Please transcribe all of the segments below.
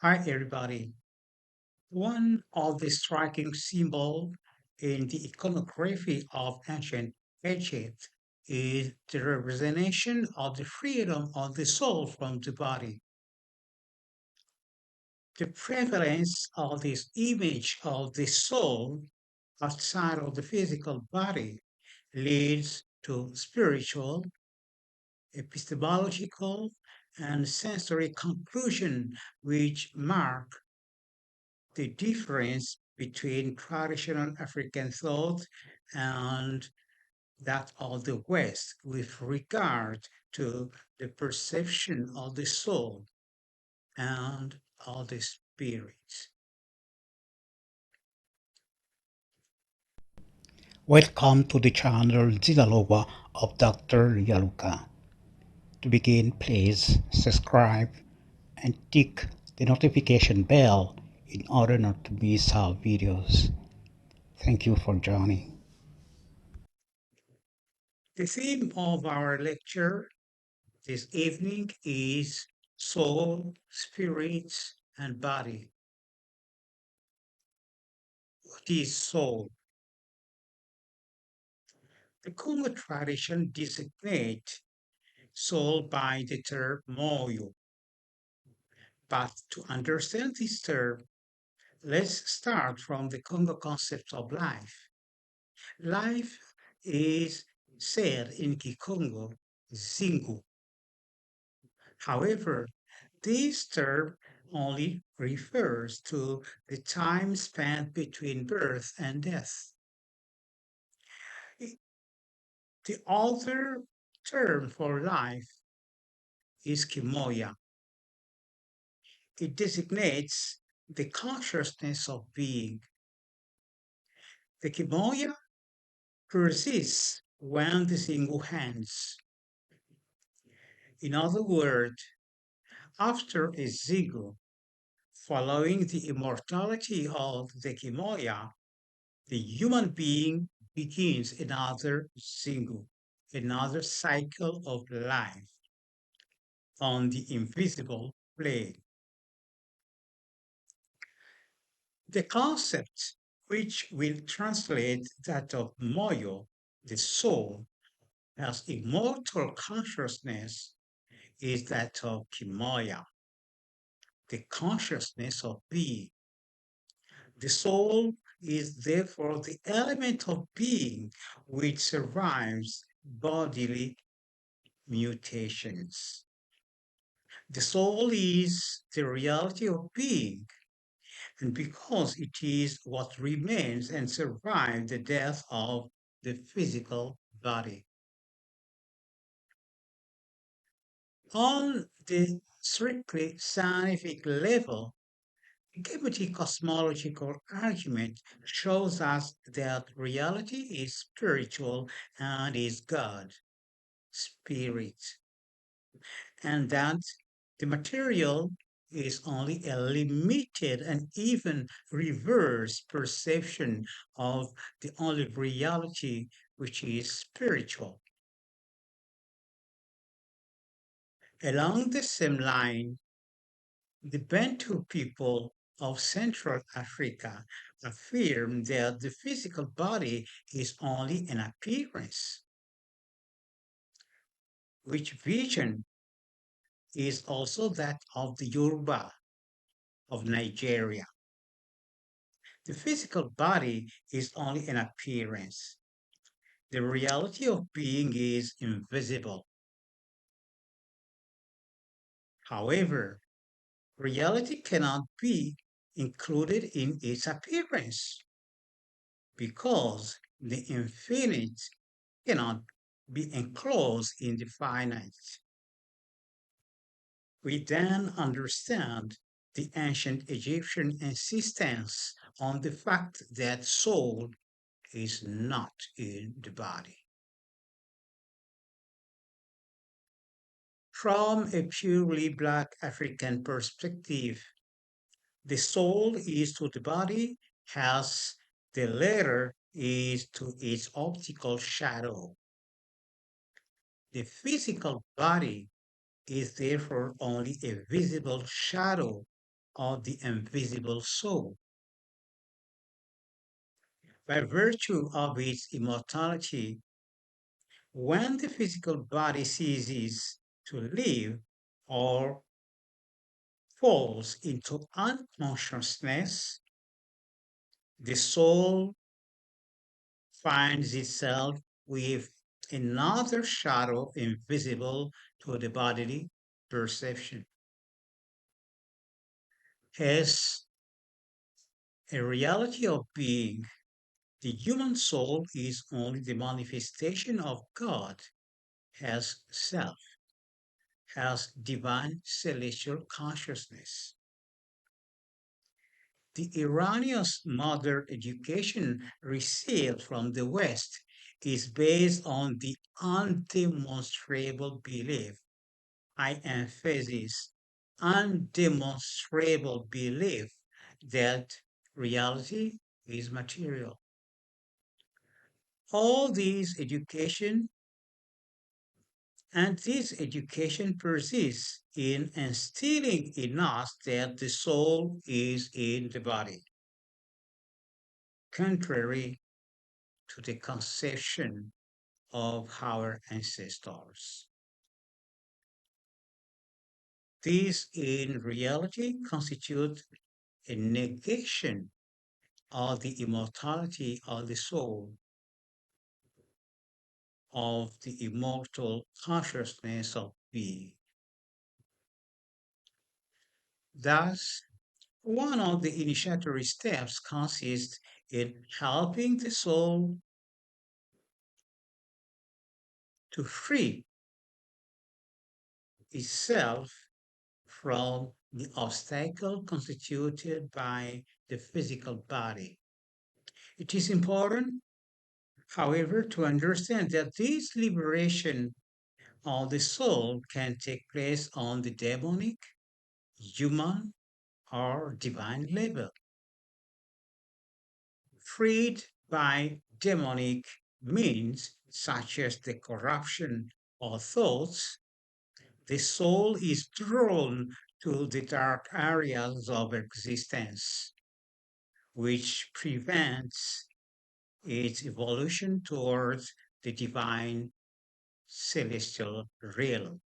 Hi, everybody. One of the striking symbols in the iconography of ancient Egypt is the representation of the freedom of the soul from the body. The prevalence of this image of the soul outside of the physical body leads to spiritual, epistemological, and sensory conclusion which mark the difference between traditional African thought and that of the West with regard to the perception of the soul and of the spirit. Welcome to the channel Dialogue of Dr. Yaluka. To begin, please subscribe and tick the notification bell in order not to miss our videos. Thank you for joining. The theme of our lecture this evening is soul, spirit, and body. What is soul? The Congo tradition designates soul by the term moyo. But to understand this term, let's start from the Congo concept of life. Life is said in Kikongo, Zingu. However, this term only refers to the time spent between birth and death. The other term for life is Kimoya. It designates the consciousness of being. The Kimoya persists when the Zingu ends. In other words, after a Zingu, following the immortality of the Kimoya, the human being begins another Zingu, another cycle of life on the invisible plane. The concept, which will translate that of Moyo, the soul, as immortal consciousness, is that of Kimoya, the consciousness of being. The soul is therefore the element of being which survives bodily mutations. The soul is the reality of being, and because it is what remains and survives the death of the physical body. On the strictly scientific level, Gimeti cosmological argument shows us that reality is spiritual and is God, spirit, and that the material is only a limited and even reverse perception of the only reality which is spiritual. Along the same line, the Bantu people of Central Africa affirm that the physical body is only an appearance, which vision is also that of the Yoruba of Nigeria. The physical body is only an appearance. The reality of being is invisible. However, reality cannot be included in its appearance because the infinite cannot be enclosed in the finite. We then understand the ancient Egyptian insistence on the fact that soul is not in the body. From a purely Black African perspective, the soul is to the body as the letter is to its optical shadow. The physical body is therefore only a visible shadow of the invisible soul. By virtue of its immortality, when the physical body ceases to live or falls into unconsciousness, the soul finds itself with another shadow invisible to the bodily perception. As a reality of being, the human soul is only the manifestation of God as self, as divine celestial consciousness. The erroneous modern education received from the West is based on the undemonstrable belief, I emphasize, undemonstrable belief that reality is material. All these education and this education persists in instilling in us that the soul is in the body, contrary to the conception of our ancestors. This in reality constitutes a negation of the immortality of the soul, of the immortal consciousness of being. Thus, one of the initiatory steps consists in helping the soul to free itself from the obstacle constituted by the physical body. It is important, however, to understand that this liberation of the soul can take place on the demonic, human, or divine level. Freed by demonic means, such as the corruption of thoughts, the soul is drawn to the dark areas of existence, which prevents its evolution towards the divine celestial realm.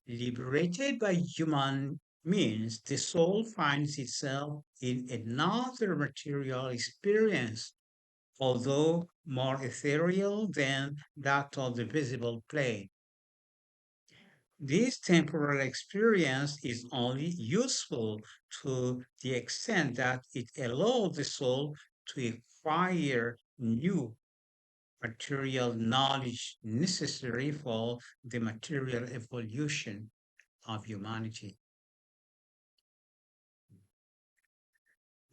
Liberated by human means, the soul finds itself in another material experience, although more ethereal than that of the visible plane. This temporal experience is only useful to the extent that it allows the soul to acquire new material knowledge necessary for the material evolution of humanity.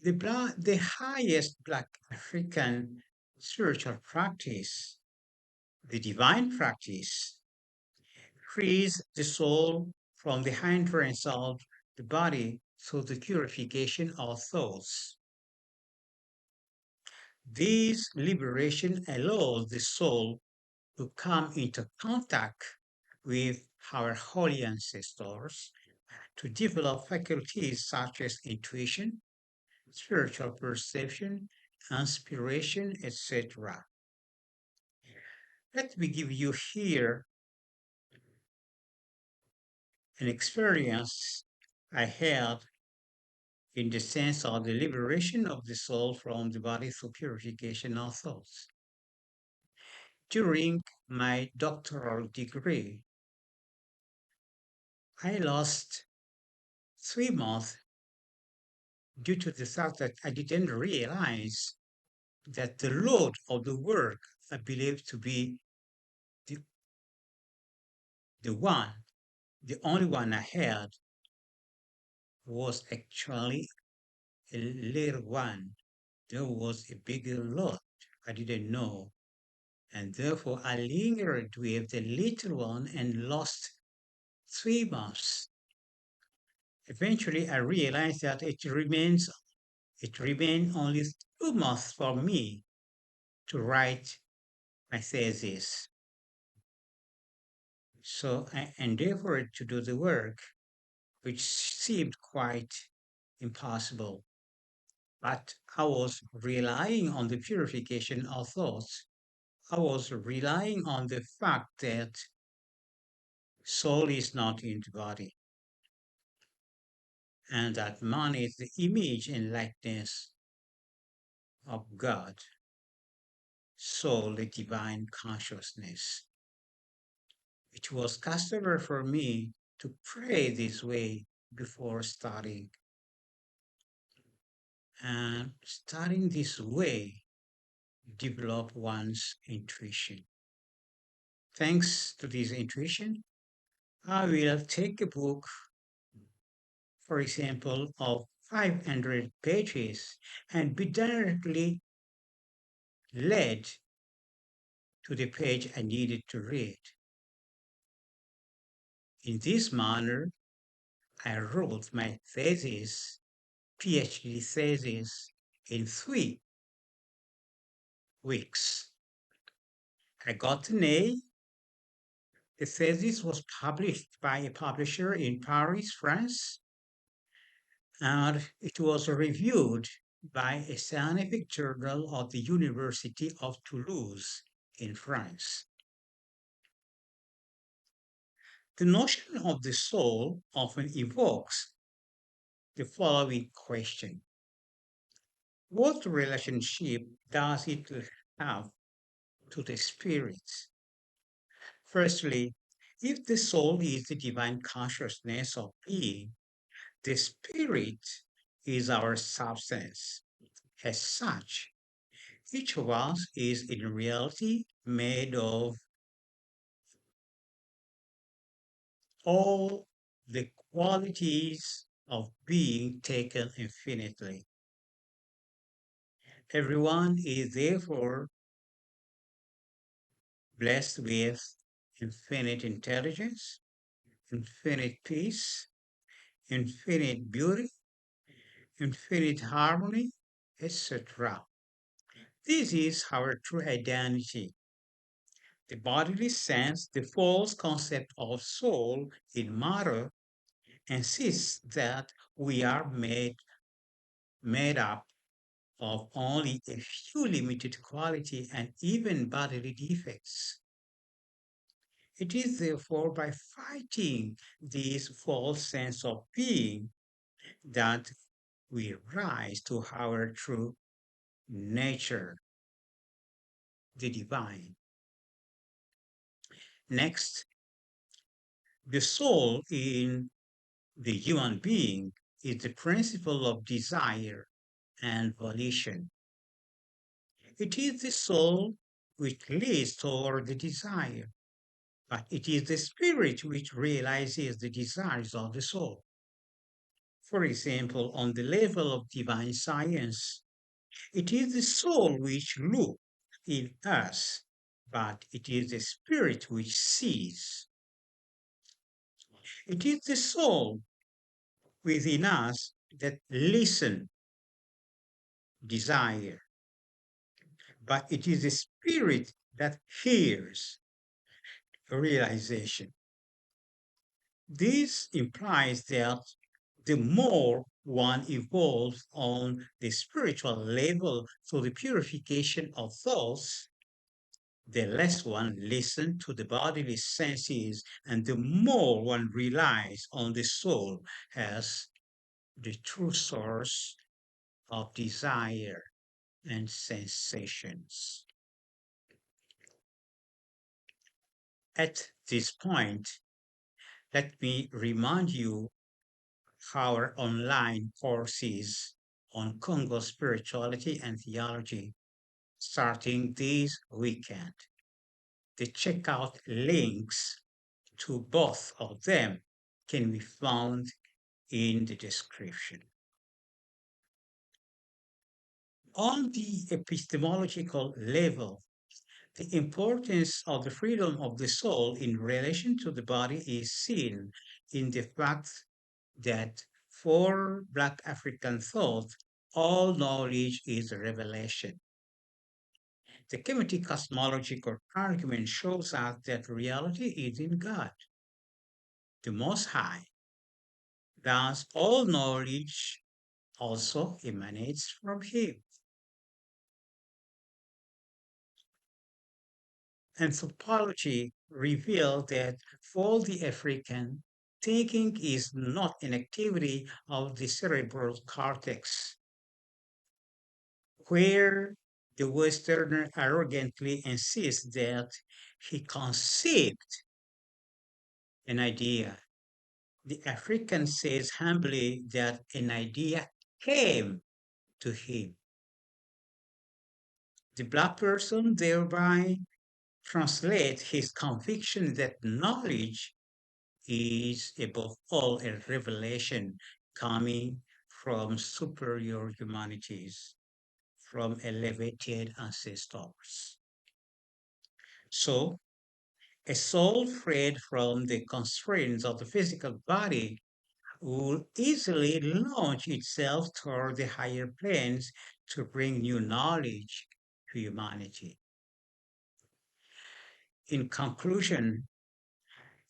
The highest Black African spiritual practice, the divine practice, frees the soul from the hindrance of the body through the purification of thoughts. This liberation allows the soul to come into contact with our holy ancestors, to develop faculties such as intuition, spiritual perception, inspiration, etc. Let me give you here an experience I had in the sense of the liberation of the soul from the body through purification of thoughts. During my doctoral degree, I lost 3 months due to the fact that I didn't realize that the load of the work I believed to be the, the one, the only one I had was actually a little one. There was a bigger load I didn't know, and therefore I lingered with the little one and lost 3 months. Eventually, I realized that it remained only 2 months for me to write my thesis. So I endeavored to do the work, which seemed quite impossible. But I was relying on the purification of thoughts. I was relying on the fact that soul is not in the body, and that man is the image and likeness of God, soul, the divine consciousness. It was customary for me to pray this way before starting. And starting this way, develop one's intuition. Thanks to this intuition, I will take a book, for example, of 500 pages and be directly led to the page I needed to read. In this manner, I wrote my thesis, PhD thesis, in 3 weeks. I got an A. The thesis was published by a publisher in Paris, France, and it was reviewed by a scientific journal of the University of Toulouse in France. The notion of the soul often evokes the following question: what relationship does it have to the spirit? Firstly, if the soul is the divine consciousness of being, the spirit is our substance. As such, each of us is in reality made of all the qualities of being taken infinitely. Everyone is therefore blessed with infinite intelligence, infinite peace, infinite beauty, infinite harmony, etc. This is our true identity. The bodily sense, the false concept of soul in matter, insists that we are made up of only a few limited quality and even bodily defects. It is therefore by fighting this false sense of being that we rise to our true nature, the divine. Next, the soul in the human being is the principle of desire and volition. It is the soul which leads toward the desire, but it is the spirit which realizes the desires of the soul. For example, on the level of divine science, it is the soul which looks in us, but it is the spirit which sees. It is the soul within us that listens, desire, but it is the spirit that hears, realization. This implies that the more one evolves on the spiritual level through the purification of thoughts, the less one listens to the bodily senses and the more one relies on the soul as the true source of desire and sensations. At this point, let me remind you our online courses on Congo spirituality and theology starting this weekend. The checkout links to both of them can be found in the description. On the epistemological level, the importance of the freedom of the soul in relation to the body is seen in the fact that for Black African thought, all knowledge is a revelation. The Kemetic cosmological argument shows us that reality is in God, the Most High, Thus, all knowledge also emanates from him. Anthropology revealed that for the African, thinking is not an activity of the cerebral cortex, where the Westerner arrogantly insists that he conceived an idea. The African says humbly that an idea came to him. The Black person thereby translates his conviction that knowledge is above all a revelation coming from superior humanities, from elevated ancestors. So, a soul freed from the constraints of the physical body will easily launch itself toward the higher planes to bring new knowledge to humanity. In conclusion,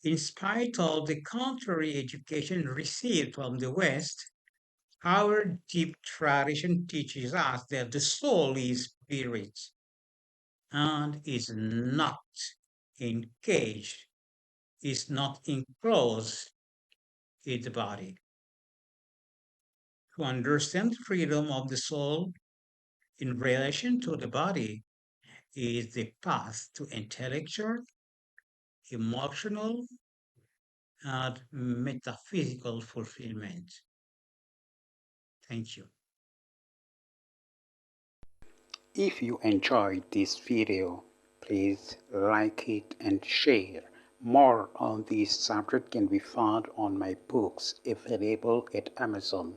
in spite of the contrary education received from the West, our deep tradition teaches us that the soul is spirit and is not encaged, is not enclosed in the body. To understand freedom of the soul in relation to the body is the path to intellectual, emotional, and metaphysical fulfillment. Thank you. If you enjoyed this video, please like it and share. More on this subject can be found on my books available at Amazon.